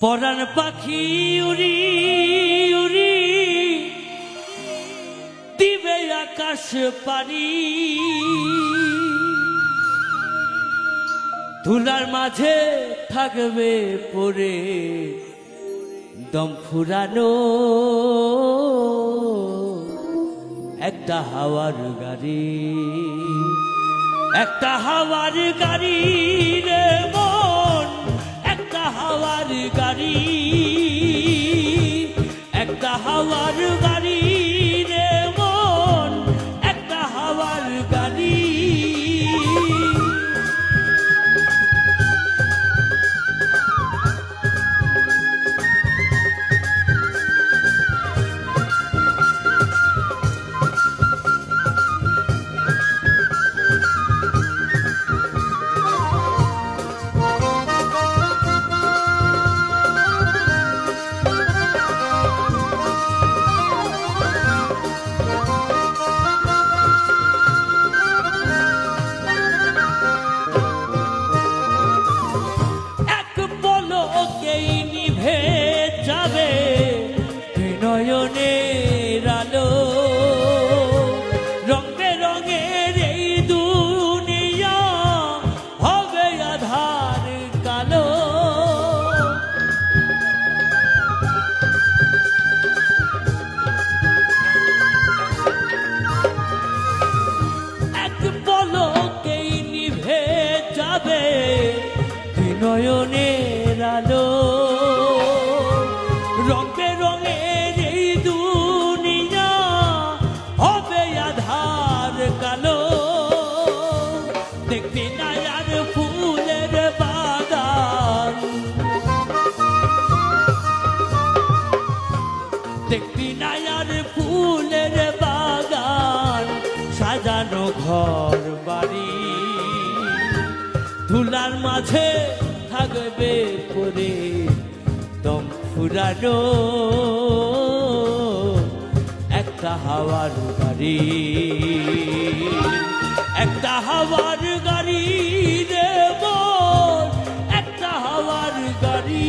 পরাণ পাখি উড়ি উড়ি দিবে আকাশ পারি, ধুলার মাঝে থাকবে পড়ে দম ফুরানো একটা হাওয়ার গাড়ি, একটা হাওয়ার গাড়ি রে মন, একটা হাওয়ার গাড়ি, একটা হাওয়ার গাড়ি রে মন, একটা হাওয়ার গাড়ি। নয়নের আলো রং বেরঙের এই দুনিয়া হবে আধার কালো, এক পলকেই নিভে যাবে নয়নের আলো, রং বেরঙের এই দুনিয়া হবে আধার কালো। দেখবি না আর ফুলের বাগান, দেখবি না আর ফুলের বাগান, সাজানো ঘর বাড়ি, ধুলার মাঝে থাকবে পরে দম ফুরানো একটা হাওয়ার গাড়ি, একটা হাওয়ার গাড়ি রে মন, একটা হাওয়ার গাড়ি।